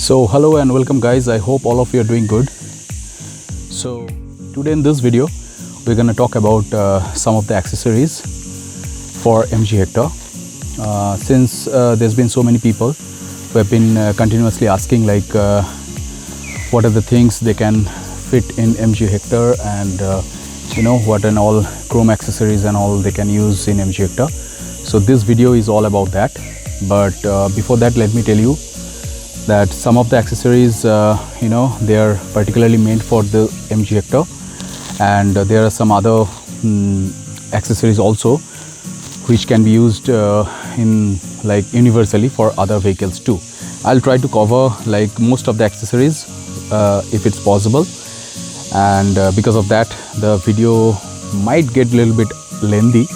So hello and welcome guys, I hope all of you are doing good. So today in this video we're going to talk about some of the accessories for MG Hector. Since there's been so many people who have been continuously asking like what are the things they can fit in MG Hector and what and all chrome accessories and all they can use in MG Hector. So this video is all about that, but before that let me tell you that some of the accessories they are particularly made for the MG Hector, and there are some other accessories also which can be used in like universally for other vehicles too. I'll try to cover like most of the accessories if it's possible, and because of that the video might get a little bit lengthy,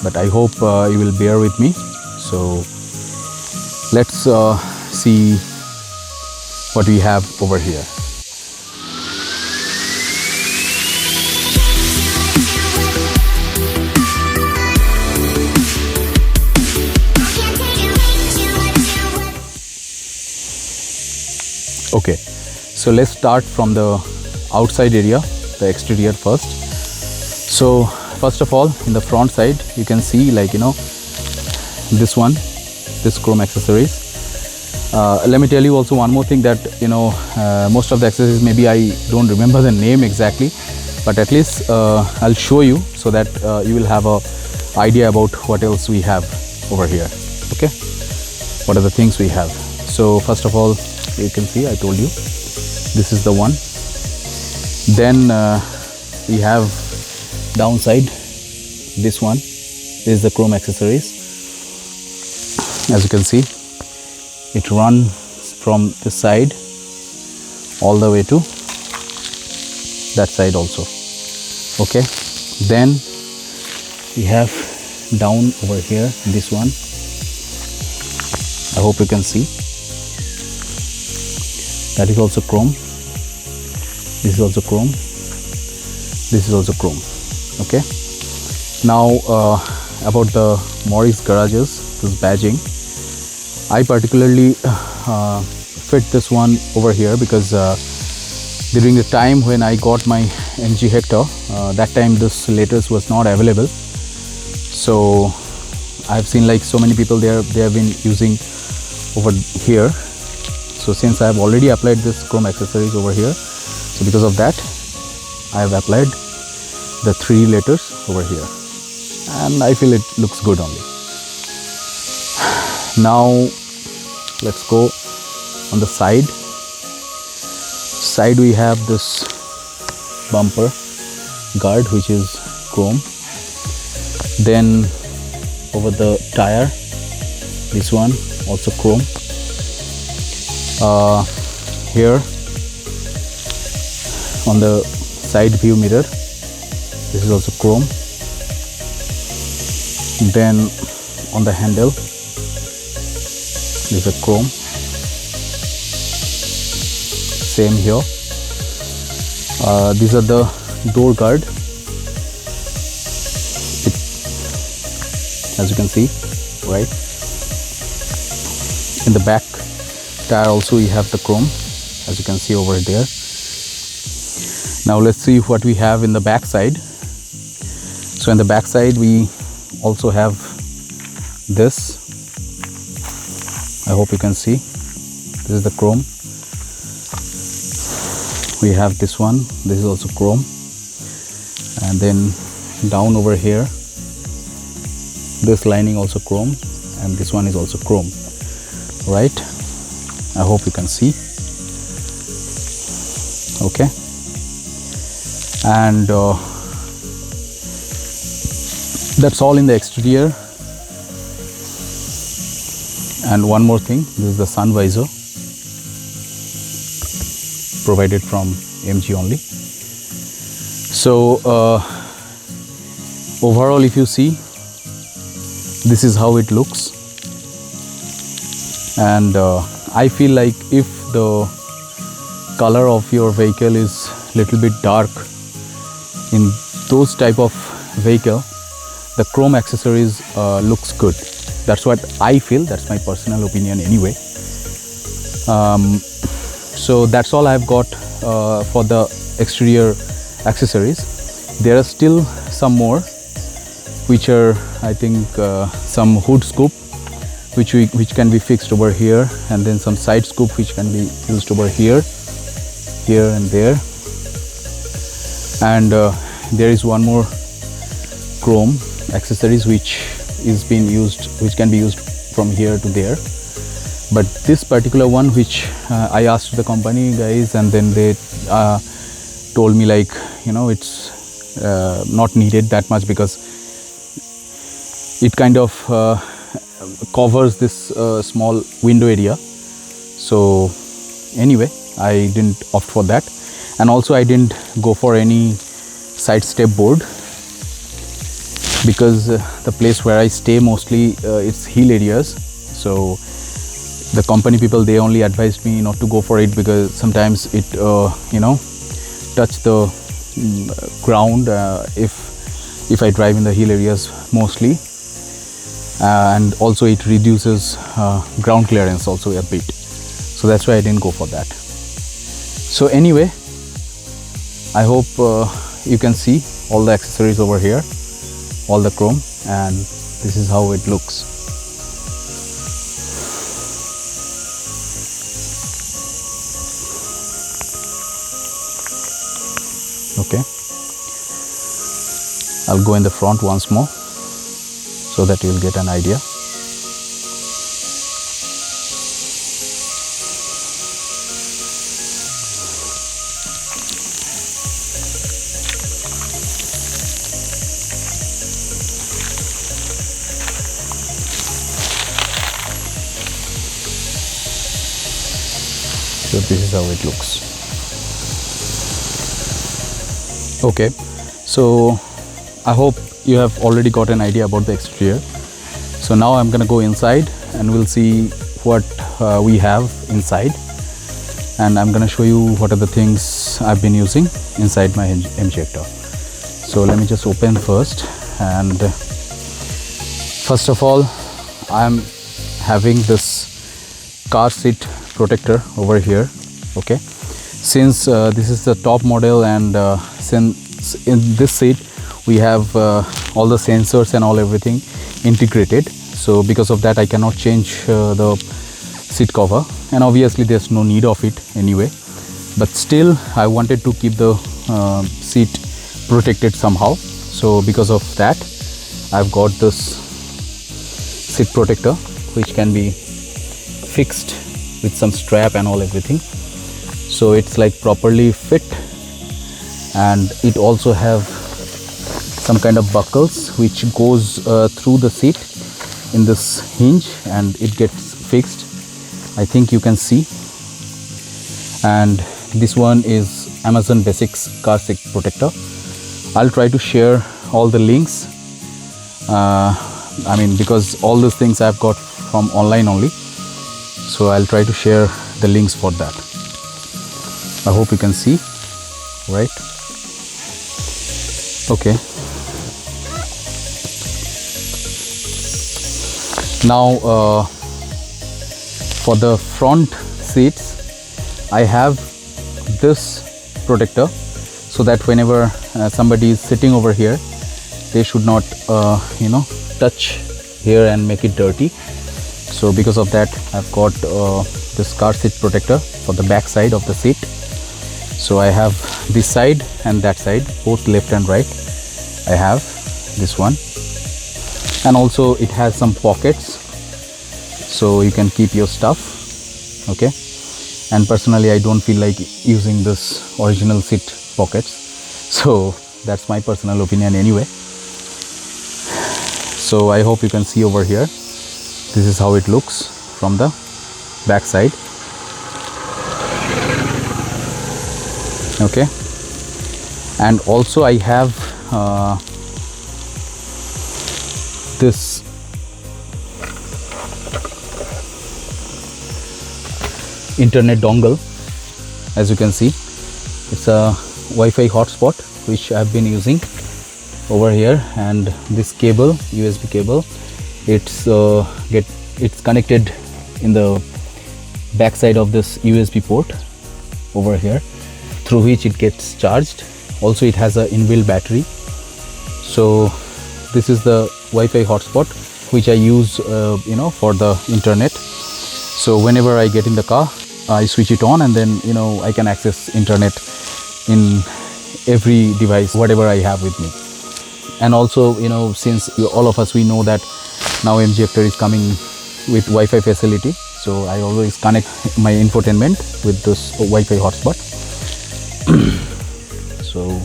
but I hope you will bear with me. So let's see what we have over here. Okay, so let's start from the outside area, the exterior first. So first of all, in the front side you can see like this chrome accessories. Let me tell you also one more thing, that most of the accessories maybe I don't remember the name exactly, but at least I'll show you so that you will have a idea about what else we have over here. Okay, what are the things we have? So first of all, you can see I told you this is the one. Then we have downside, this one. This is the chrome accessories. As you can see, it runs from the side all the way to that side also. Okay, then we have down over here, this one. I hope you can see that is also chrome. This is also chrome. This is also chrome. Okay, now about the Morris garages, this badging, I particularly fit this one over here because during the time when I got my MG Hector, that time this lattice was not available. So I've seen like so many people they have been using over here. So since I have already applied this chrome accessories over here, so because of that I have applied the 3 letters over here, and I feel it looks good only. Now let's go on the side. We have this bumper guard which is chrome. Then over the tire, this one also chrome. Here on the side view mirror, this is also chrome. Then on the handle, this is a chrome. Same here. These are the door guard. As you can see, right? In the back tire also we have the chrome, as you can see over there. Now let's see what we have in the back side. So in the back side we also have this. I hope you can see. This is the chrome. We have this one. This is also chrome. And then down over here, this lining also chrome, and this one is also chrome. Right? I hope you can see. Okay. And that's all in the exterior. And one more thing, this is the sun visor, provided from MG only. So overall if you see, this is how it looks. And I feel like if the color of your vehicle is little bit dark, in those type of vehicle the chrome accessories looks good. That's what I feel. That's my personal opinion anyway. So that's all I've got for the exterior accessories. There are still some more, which are I think some hood scoop which can be fixed over here, and then some side scoop which can be used over here, here and there. And there is one more chrome accessories which can be used from here to there. But this particular one, which I asked the company guys, and then they told me, like, you know, it's not needed that much because it kind of covers this small window area. So anyway, I didn't opt for that. And also I didn't go for any side step board because the place where I stay mostly it's hill areas. So the company people, they only advised me not to go for it because sometimes it you know, touch the ground if I drive in the hill areas mostly, and also it reduces ground clearance also a bit. So that's why I didn't go for that. So anyway, I hope you can see all the accessories over here, all the chrome, and this is how it looks. Okay, I'll go in the front once more so that you'll get an idea. So this is how it looks. Okay, so I hope you have already got an idea about the exterior. So now I'm gonna go inside and we'll see what we have inside, and I'm gonna show you what are the things I've been using inside my MG Hector. So let me just open first, and first of all, I'm having this car seat protector over here. Okay, since this is the top model, and since in this seat we have all the sensors and everything integrated, so because of that I cannot change the seat cover, and obviously there's no need of it anyway, but still I wanted to keep the seat protected somehow. So because of that I've got this seat protector which can be fixed with some strap and everything, so it's like properly fit. And it also have some kind of buckles which goes through the seat in this hinge, and it gets fixed, I think you can see. And this one is Amazon Basics car seat protector. I'll try to share all the links, I mean, because all these things I've got from online only, so I'll try to share the links for that. I hope you can see, right? Okay, now for the front seats I have this protector, so that whenever somebody is sitting over here, they should not you know, touch here and make it dirty. So because of that I've got this car seat protector for the back side of the seat. So I have this side and that side, both left and right. I have this one, and also it has some pockets so you can keep your stuff. Okay, and personally I don't feel like using this original seat pockets, so that's my personal opinion anyway. So I hope you can see over here, this is how it looks from the back side. Okay, and also I have this internet dongle. As you can see, it's a Wi-Fi hotspot which I've been using over here, and this cable, USB cable, it's connected in the back side of this USB port. over here through which it gets charged. Also it has a inbuilt battery. So this is the Wi-Fi hotspot which I use for the internet. So whenever I get in the car, I switch it on, and then I can access internet in every device whatever I have with me. And also since all of us, we know that now MG Hector is coming with Wi-Fi facility, so I always connect my infotainment with this Wi-Fi hotspot. So,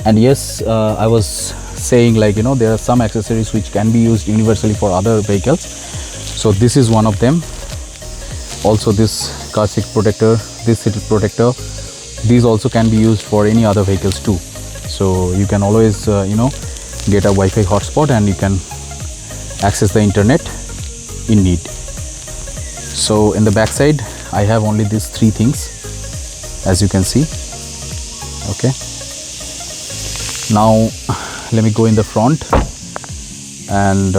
and yes, I was saying, like, there are some accessories which can be used universally for other vehicles. So this is one of them. Also this car seat protector, this seat protector, these also can be used for any other vehicles too. So you can always get a Wi-Fi hotspot and you can access the internet in need. So in the back side I have only these three things, as you can see. Okay, now let me go in the front and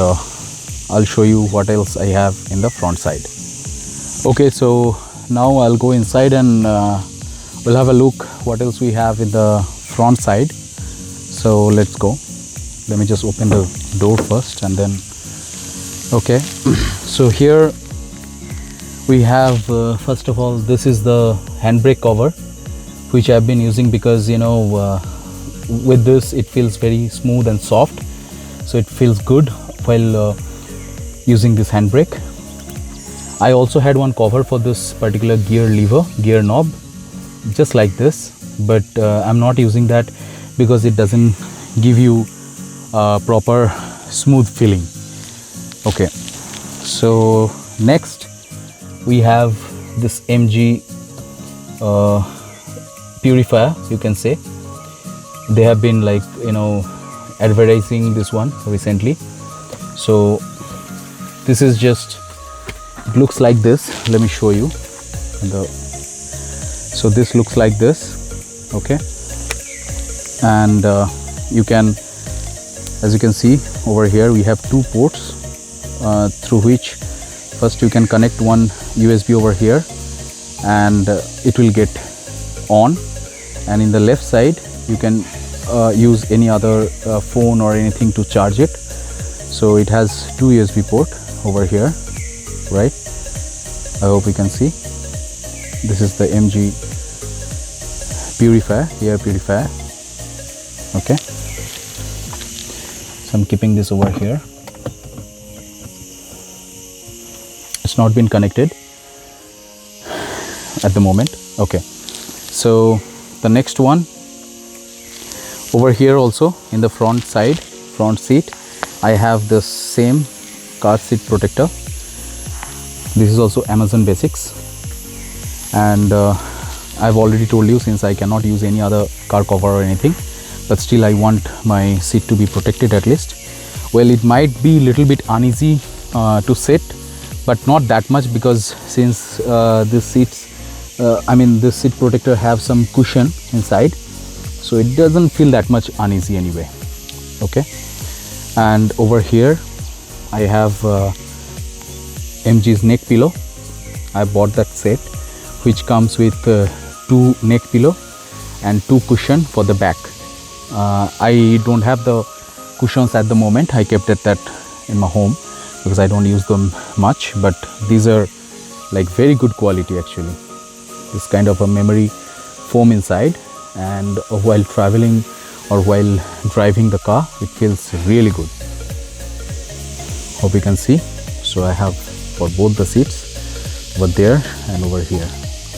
I'll show you what else I have in the front side. Okay, so now I'll go inside and we'll have a look what else we have in the front side. So let's go. Let me just open the door first and then, okay. So here we have first of all, this is the handbrake cover which I've been using because with this it feels very smooth and soft, so it feels good while using this handbrake. I also had one cover for this particular gear lever, gear knob, just like this, but I'm not using that because it doesn't give you proper smooth feeling. Okay, so next we have this MG purifier, you can say. They have been like advertising this one recently. So this is just, it looks like this. Let me show you. So this looks like this. Okay, and you can, as you can see over here, we have two ports through which first you can connect one USB over here and it will get on, and in the left side you can use any other phone or anything to charge it. So it has two USB port over here, right? I hope you can see. This is the MG purifier, air purifier. Okay, so I'm keeping this over here. It's not been connected at the moment. Okay, so the next one over here, also in the front side, front seat, I have the same car seat protector. This is also Amazon Basics, and I've already told you, since I cannot use any other car cover or anything, but still I want my seat to be protected at least. Well, it might be a little bit uneasy to sit, but not that much, because since this seat protector have some cushion inside, so it doesn't feel that much uneasy anyway. Okay, and over here I have MG's neck pillow. I bought that set which comes with two neck pillow and two cushion for the back. I don't have the cushions at the moment. I kept that in my home because I don't use them much, but these are like very good quality actually. This kind of a memory foam inside, and while traveling or while driving the car, it feels really good. Hope you can see. So I have for both the seats, over there and over here,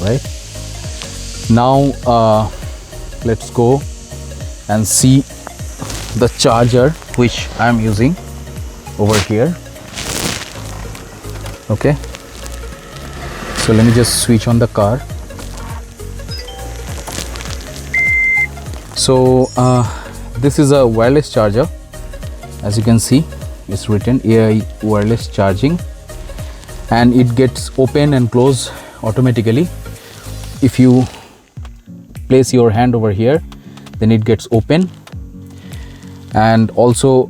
right? Now let's go and see the charger which I am using over here. Okay, so let me just switch on the car. So this is a wireless charger. As you can see, it's written AI wireless charging, and it gets open and close automatically. If you place your hand over here, then it gets open, and also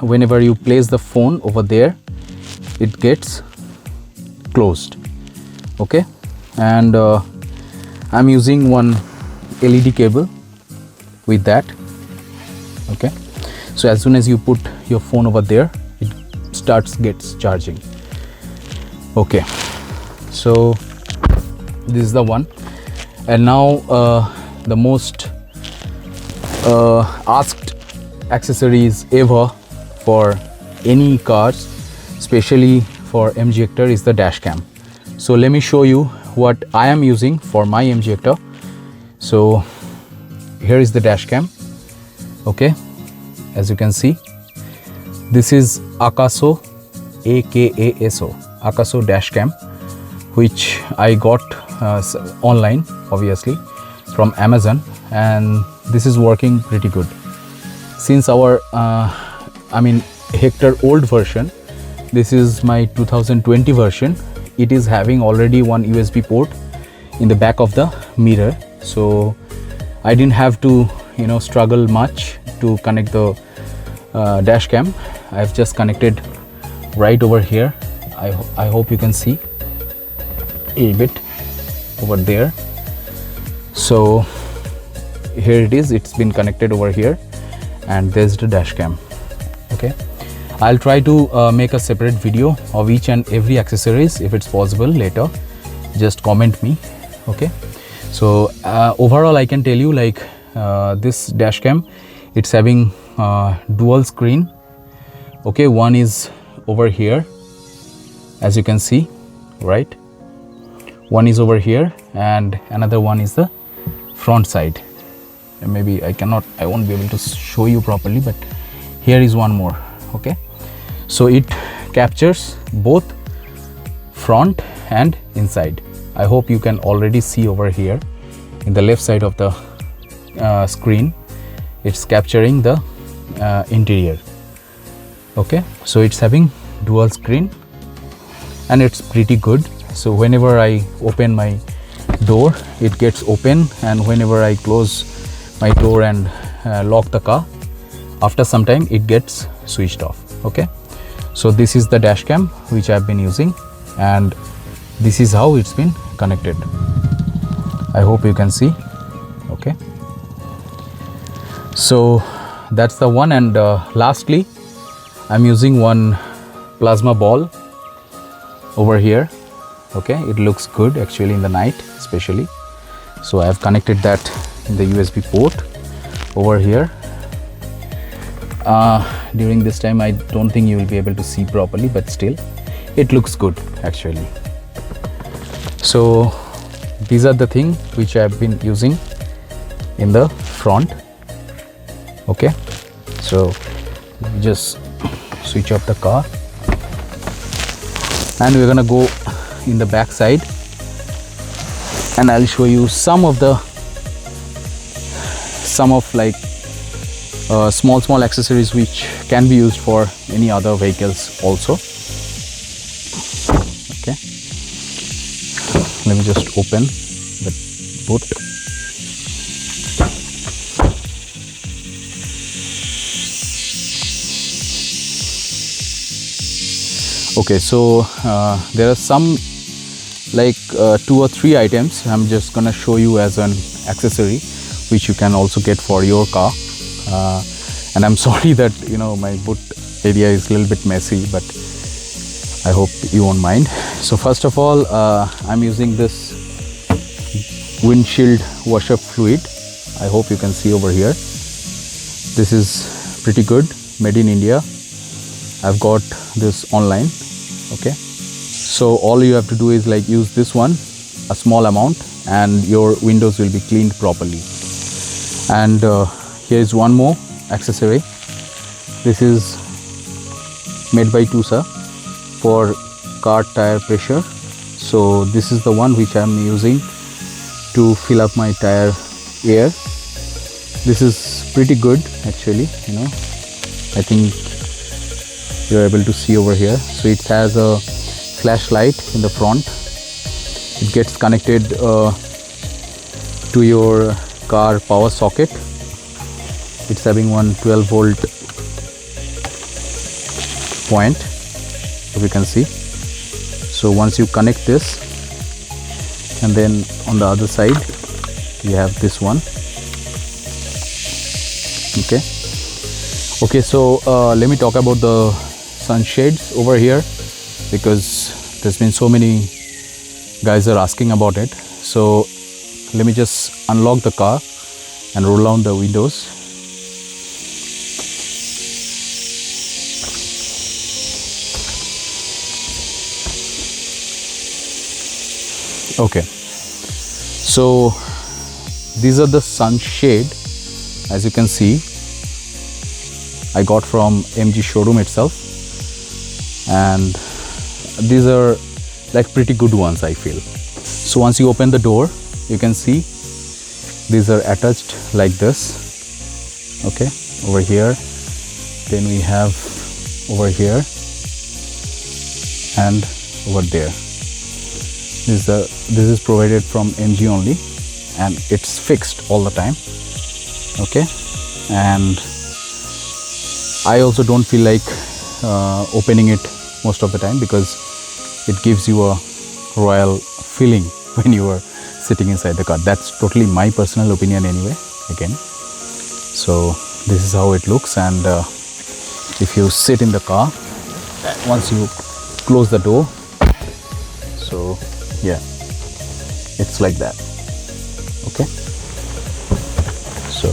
whenever you place the phone over there, it gets closed. Okay, and I'm using one LED cable with that. Okay, so as soon as you put your phone over there, it gets charging. Okay, so this is the one. And now the most asked accessories ever for any cars, especially for MG Hector, is the dash cam. So let me show you what I am using for my MG Hector. So here is the dash cam. Okay, as you can see, this is Akaso, Akaso dash cam, which I got online, obviously from Amazon, and this is working pretty good. Since our Hector old version, this is my 2020 version, it is having already one USB port in the back of the mirror, so I didn't have to struggle much to connect the dash cam. I've just connected right over here. I hope you can see a bit over there. So here it is, it's been connected over here, and there's the dash cam. Okay, I'll try to make a separate video of each and every accessories if it's possible later. Just comment me. Okay, so overall I can tell you, like, this dash cam, it's having dual screen. Okay, one is over here, as you can see, right? One is over here and another one is the front side. And maybe I won't be able to show you properly, but here is one more. Okay, so it captures both front and inside. I hope you can already see over here in the left side of the screen, it's capturing the interior. Okay, so it's having dual screen and it's pretty good. So whenever I open my door, it gets open, and whenever I close my door and lock the car, after some time it gets switched off. Okay, so this is the dash cam which I've been using, and this is how it's been connected. I hope you can see. Okay, so that's the one. And lastly, I'm using one plasma ball over here. Okay, it looks good actually in the night especially. So I have connected that in the USB port over here. During this time I don't think you will be able to see properly, but still it looks good actually. So these are the things which I have been using in the front. Okay, so just switch off the car and we're gonna go in the back side, and I'll show you some of small accessories which can be used for any other vehicles also. Okay, let me just open the boot. Okay, so there are some like 2 or 3 items I'm just gonna show you as an accessory which you can also get for your car. And I'm sorry that my boot area is a little bit messy, but I hope you won't mind. So first of all, I'm using this windshield washer fluid. I hope you can see over here. This is pretty good, made in India. I've got this online. Okay, so all you have to do is like use this one, a small amount, and your windows will be cleaned properly. And here is one more accessory. This is made by Tusa for car tire pressure. So this is the one which I am using to fill up my tire air. This is pretty good actually, I think you're able to see over here. So it has a flashlight in the front. It gets connected to your car power socket. It's having one 12-volt point, if you can see. So once you connect this and then on the other side we have this one. Okay, so let me talk about the sunshades over here, because there's been so many guys are asking about it. So let me just unlock the car and roll down the windows. Okay, so these are the sunshade. As you can see, I got from MG showroom itself, and these are like pretty good ones, I feel. So once you open the door, you can see these are attached like this. Okay, over here, then we have over here and over there. This is provided from MG only, and it's fixed all the time. Okay, and I also don't feel like opening it most of the time, because it gives you a royal feeling when you are sitting inside the car. That's totally my personal opinion anyway, again. So this is how it looks, and if you sit in the car, once you close the door, so yeah, it's like that. Okay, so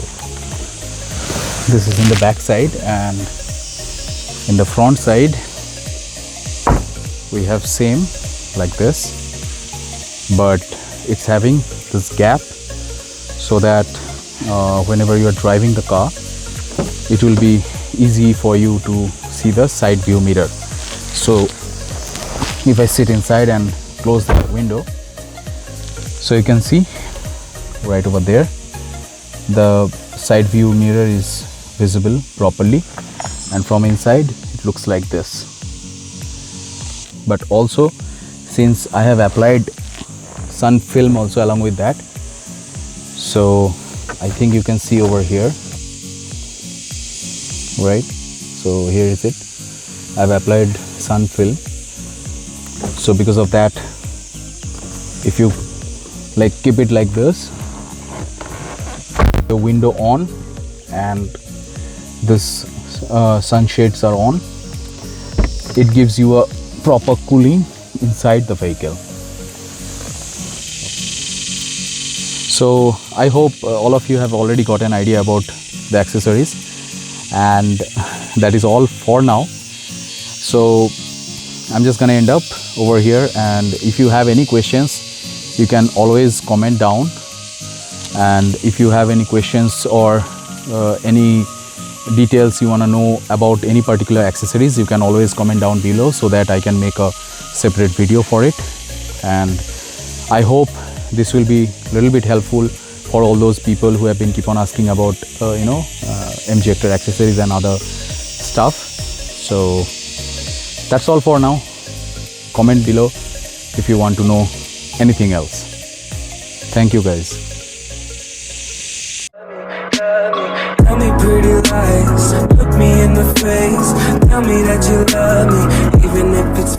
this is in the back side, and in the front side we have same like this, but it's having this gap so that whenever you are driving the car, it will be easy for you to see the side view mirror. So if I sit inside and close the window, so you can see right over there the side view mirror is visible properly, and from inside it looks like this. But also, since I have applied sun film also along with that, so I think you can see over here, right? So here is it, I've applied sun film. So because of that, if you like keep it like this, the window on and this sunshades are on, it gives you a proper cooling inside the vehicle. So I hope all of you have already got an idea about the accessories, and that is all for now. So I'm just gonna end up over here, and if you have any questions, you can always comment down. And if you have any questions or any details you want to know about any particular accessories, you can always comment down below, so that I can make a separate video for it. And I hope this will be a little bit helpful for all those people who have been keep on asking about MG Hector accessories and other stuff. So that's all for now. Comment below if you want to know anything else. Thank you guys. Tell me pretty lies, look me in the face. Tell me that you love me, even if it's